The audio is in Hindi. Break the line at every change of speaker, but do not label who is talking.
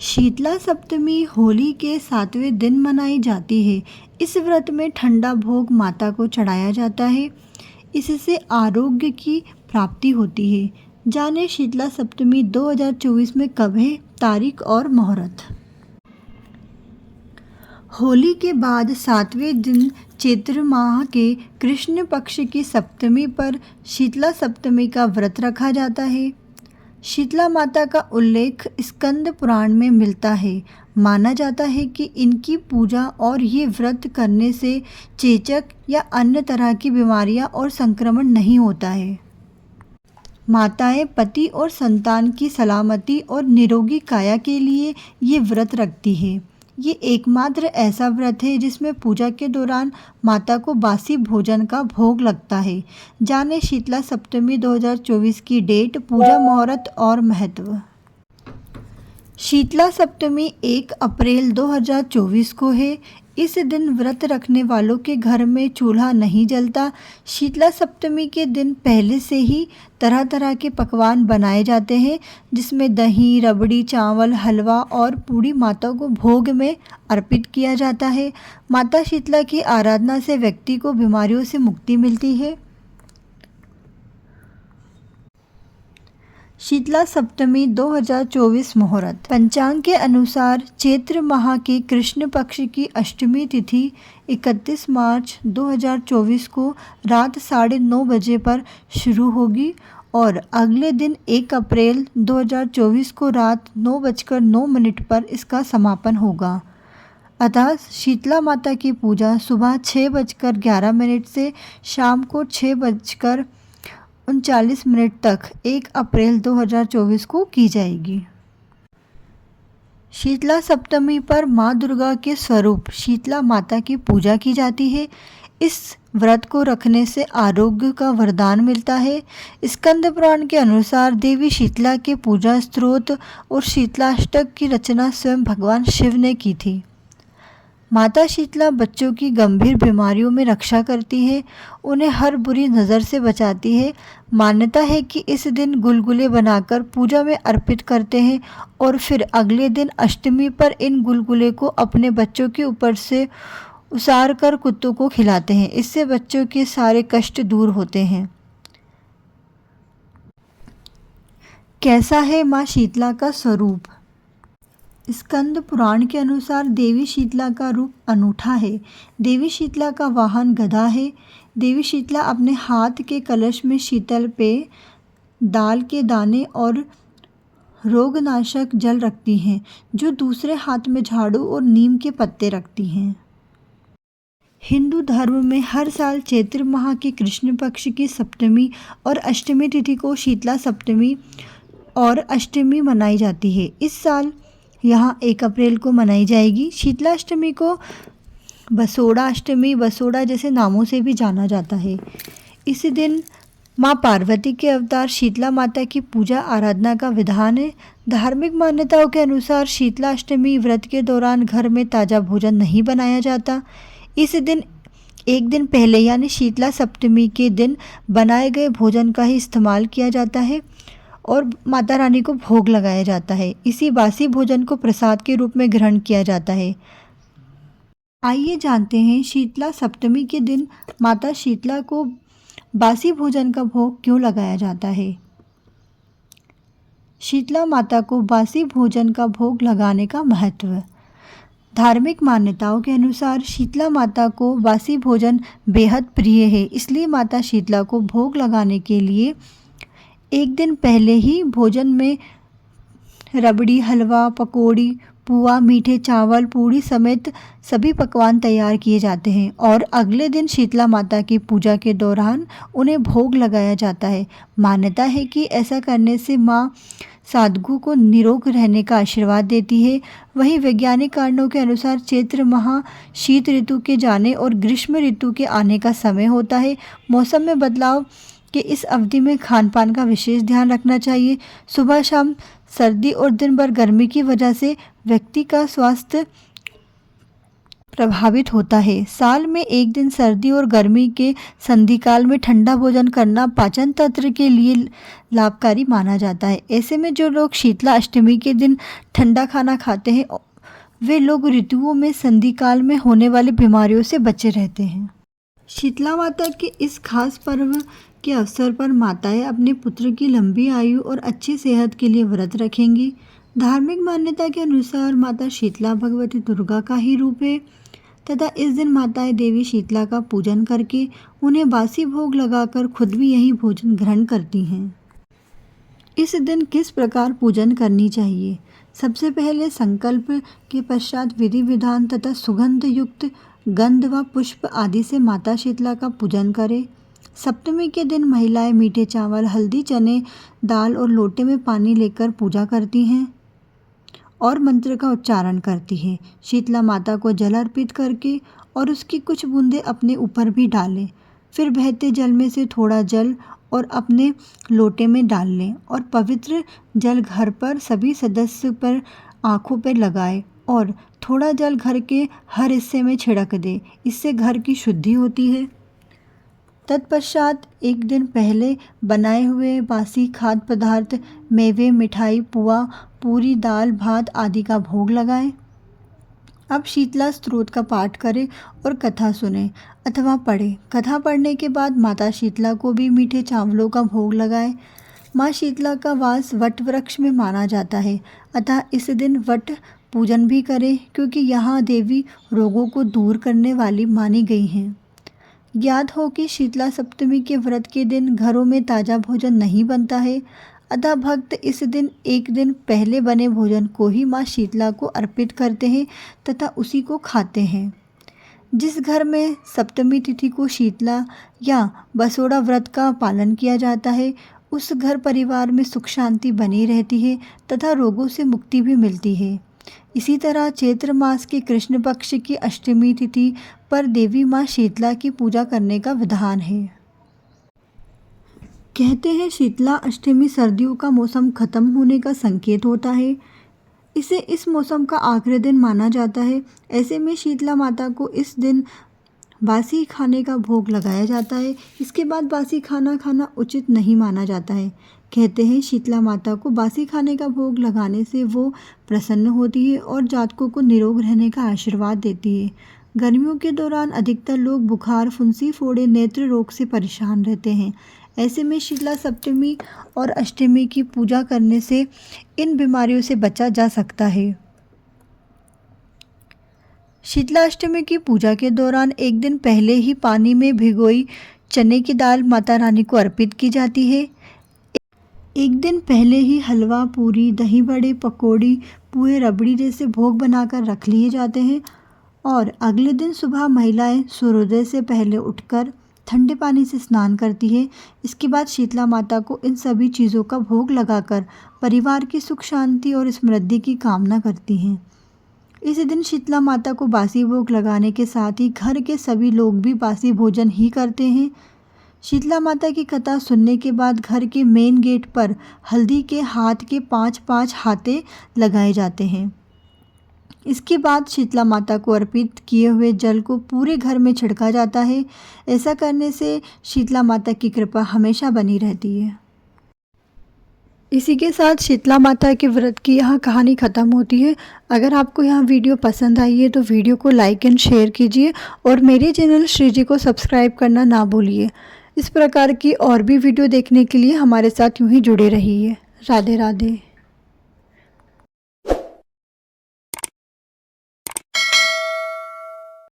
शीतला सप्तमी होली के 7वें दिन मनाई जाती है। इस व्रत में ठंडा भोग माता को चढ़ाया जाता है। इससे आरोग्य की प्राप्ति होती है। जाने शीतला सप्तमी 2024 में कब है, तारीख और मुहूर्त। होली के बाद 7वें दिन चैत्र माह के कृष्ण पक्ष की सप्तमी पर शीतला सप्तमी का व्रत रखा जाता है। शीतला माता का उल्लेख स्कंद पुराण में मिलता है। माना जाता है कि इनकी पूजा और ये व्रत करने से चेचक या अन्य तरह की बीमारियां और संक्रमण नहीं होता है। माताएं पति और संतान की सलामती और निरोगी काया के लिए ये व्रत रखती है। ये एकमात्र ऐसा व्रत है जिसमें पूजा के दौरान माता को बासी भोजन का भोग लगता है। जाने शीतला सप्तमी 2024 की डेट, पूजा मुहूर्त और महत्व। शीतला सप्तमी 1 अप्रैल 2024 को है। इस दिन व्रत रखने वालों के घर में चूल्हा नहीं जलता। शीतला सप्तमी के दिन पहले से ही तरह तरह के पकवान बनाए जाते हैं, जिसमें दही, रबड़ी, चावल, हलवा और पूड़ी माता को भोग में अर्पित किया जाता है। माता शीतला की आराधना से व्यक्ति को बीमारियों से मुक्ति मिलती है। शीतला सप्तमी 2024 मुहूर्त। पंचांग के अनुसार चैत्र माह की कृष्ण पक्ष की अष्टमी तिथि 31 मार्च 2024 को रात 9:30 बजे पर शुरू होगी और अगले दिन 1 अप्रैल 2024 को रात 9:09 पर इसका समापन होगा। अतः शीतला माता की पूजा सुबह 6:11 से शाम को 6:39 तक 1 अप्रैल 2024 को की जाएगी। शीतला सप्तमी पर माँ दुर्गा के स्वरूप शीतला माता की पूजा की जाती है। इस व्रत को रखने से आरोग्य का वरदान मिलता है। स्कंद पुराण के अनुसार देवी शीतला के पूजा स्तोत्र और शीतलाष्टक की रचना स्वयं भगवान शिव ने की थी। माता शीतला बच्चों की गंभीर बीमारियों में रक्षा करती है, उन्हें हर बुरी नज़र से बचाती है। मान्यता है कि इस दिन गुलगुले बनाकर पूजा में अर्पित करते हैं और फिर अगले दिन अष्टमी पर इन गुलगुले को अपने बच्चों के ऊपर से उसार कर कुत्तों को खिलाते हैं। इससे बच्चों के सारे कष्ट दूर होते हैं। कैसा है माँ शीतला का स्वरूप? स्कंद पुराण के अनुसार देवी शीतला का रूप अनूठा है। देवी शीतला का वाहन गदा है। देवी शीतला अपने हाथ के कलश में शीतल पेय, दाल के दाने और रोगनाशक जल रखती हैं, जो दूसरे हाथ में झाड़ू और नीम के पत्ते रखती हैं। हिंदू धर्म में हर साल चैत्र माह की कृष्ण पक्ष की सप्तमी और अष्टमी तिथि को शीतला सप्तमी और अष्टमी मनाई जाती है। इस साल यहाँ 1 अप्रैल को मनाई जाएगी। शीतला अष्टमी को बसोड़ा अष्टमी, बसोड़ा जैसे नामों से भी जाना जाता है। इस दिन माँ पार्वती के अवतार शीतला माता की पूजा आराधना का विधान है। धार्मिक मान्यताओं के अनुसार शीतला अष्टमी व्रत के दौरान घर में ताज़ा भोजन नहीं बनाया जाता। इस दिन एक दिन पहले यानी शीतला सप्तमी के दिन बनाए गए भोजन का ही इस्तेमाल किया जाता है और माता रानी को भोग लगाया जाता है। इसी बासी भोजन को प्रसाद के रूप में ग्रहण किया जाता है। आइए जानते हैं शीतला सप्तमी के दिन माता शीतला को बासी भोजन का भोग क्यों लगाया जाता है। शीतला माता को बासी भोजन का भोग लगाने का महत्व। धार्मिक मान्यताओं के अनुसार शीतला माता को बासी भोजन बेहद प्रिय है, इसलिए माता शीतला को भोग लगाने के लिए एक दिन पहले ही भोजन में रबड़ी, हलवा, पकौड़ी, पुआ, मीठे चावल, पूड़ी समेत सभी पकवान तैयार किए जाते हैं और अगले दिन शीतला माता की पूजा के दौरान उन्हें भोग लगाया जाता है। मान्यता है कि ऐसा करने से माँ साधु को निरोग रहने का आशीर्वाद देती है। वहीं वैज्ञानिक कारणों के अनुसार चैत्र माह शीत ऋतु के जाने और ग्रीष्म ऋतु के आने का समय होता है। मौसम में बदलाव कि इस अवधि में खान पान का विशेष ध्यान रखना चाहिए। सुबह शाम सर्दी और दिन भर गर्मी की वजह से व्यक्ति का स्वास्थ्य प्रभावित होता है। साल में एक दिन सर्दी और गर्मी के संधिकाल में ठंडा भोजन करना पाचन तंत्र के लिए लाभकारी माना जाता है। ऐसे में जो लोग शीतला अष्टमी के दिन ठंडा खाना खाते हैं वे लोग ऋतुओं में संधिकाल में होने वाली बीमारियों से बचे रहते हैं। शीतला माता के इस खास पर्व के अवसर पर माताएं अपने पुत्र की लंबी आयु और अच्छी सेहत के लिए व्रत रखेंगी। धार्मिक मान्यता के अनुसार माता शीतला भगवती दुर्गा का ही रूप है तथा इस दिन माताएं देवी शीतला का पूजन करके उन्हें बासी भोग लगाकर खुद भी यही भोजन ग्रहण करती हैं। इस दिन किस प्रकार पूजन करनी चाहिए? सबसे पहले संकल्प के पश्चात विधि विधान तथा सुगंध युक्त गंध व पुष्प आदि से माता शीतला का पूजन करें। सप्तमी के दिन महिलाएं मीठे चावल, हल्दी, चने, दाल और लोटे में पानी लेकर पूजा करती हैं और मंत्र का उच्चारण करती है। शीतला माता को जल अर्पित करके और उसकी कुछ बूंदें अपने ऊपर भी डालें। फिर बहते जल में से थोड़ा जल और अपने लोटे में डाल लें और पवित्र जल घर पर सभी सदस्य पर आँखों पर लगाएं और थोड़ा जल घर के हर हिस्से में छिड़क दें। इससे घर की शुद्धि होती है। तत्पश्चात एक दिन पहले बनाए हुए बासी खाद्य पदार्थ, मेवे, मिठाई, पुआ, पूरी, दाल, भात आदि का भोग लगाएं। अब शीतला स्तोत्र का पाठ करें और कथा सुनें अथवा पढ़ें। कथा पढ़ने के बाद माता शीतला को भी मीठे चावलों का भोग लगाएं। माँ शीतला का वास वट वृक्ष में माना जाता है अतः इस दिन वट पूजन भी करें क्योंकि यहाँ देवी रोगों को दूर करने वाली मानी गई हैं। ज्ञात हो कि शीतला सप्तमी के व्रत के दिन घरों में ताज़ा भोजन नहीं बनता है अतः भक्त इस दिन एक दिन पहले बने भोजन को ही माँ शीतला को अर्पित करते हैं तथा उसी को खाते हैं। जिस घर में सप्तमी तिथि को शीतला या बसोड़ा व्रत का पालन किया जाता है उस घर परिवार में सुख शांति बनी रहती है तथा रोगों से मुक्ति भी मिलती है। इसी तरह चैत्र मास के कृष्ण पक्ष की अष्टमी तिथि पर देवी माँ शीतला की पूजा करने का विधान है। कहते हैं शीतला अष्टमी सर्दियों का मौसम खत्म होने का संकेत होता है। इसे इस मौसम का आखिरी दिन माना जाता है। ऐसे में शीतला माता को इस दिन बासी खाने का भोग लगाया जाता है। इसके बाद बासी खाना खाना उचित नहीं माना जाता है। कहते हैं शीतला माता को बासी खाने का भोग लगाने से वो प्रसन्न होती है और जातकों को निरोग रहने का आशीर्वाद देती है। गर्मियों के दौरान अधिकतर लोग बुखार, फुंसी, फोड़े, नेत्र रोग से परेशान रहते हैं। ऐसे में शीतला सप्तमी और अष्टमी की पूजा करने से इन बीमारियों से बचा जा सकता है। शीतला अष्टमी की पूजा के दौरान एक दिन पहले ही पानी में भिगोई चने की दाल माता रानी को अर्पित की जाती है। एक दिन पहले ही हलवा, पूरी, दही बड़े, पकौड़ी, पुए, रबड़ी जैसे भोग बनाकर रख लिए जाते हैं और अगले दिन सुबह महिलाएं सूर्योदय से पहले उठकर ठंडे पानी से स्नान करती है। इसके बाद शीतला माता को इन सभी चीज़ों का भोग लगाकर परिवार की सुख शांति और समृद्धि की कामना करती हैं। इस दिन शीतला माता को बासी भोग लगाने के साथ ही घर के सभी लोग भी बासी भोजन ही करते हैं। शीतला माता की कथा सुनने के बाद घर के मेन गेट पर हल्दी के हाथ के 5-5 हाथे लगाए जाते हैं। इसके बाद शीतला माता को अर्पित किए हुए जल को पूरे घर में छिड़का जाता है। ऐसा करने से शीतला माता की कृपा हमेशा बनी रहती है। इसी के साथ शीतला माता के व्रत की यहाँ कहानी ख़त्म होती है। अगर आपको यहाँ वीडियो पसंद आई है तो वीडियो को लाइक एंड शेयर कीजिए और मेरे चैनल श्री जी को सब्सक्राइब करना ना भूलिए। इस प्रकार की और भी वीडियो देखने के लिए हमारे साथ यूँ ही जुड़े रहिए। राधे राधे।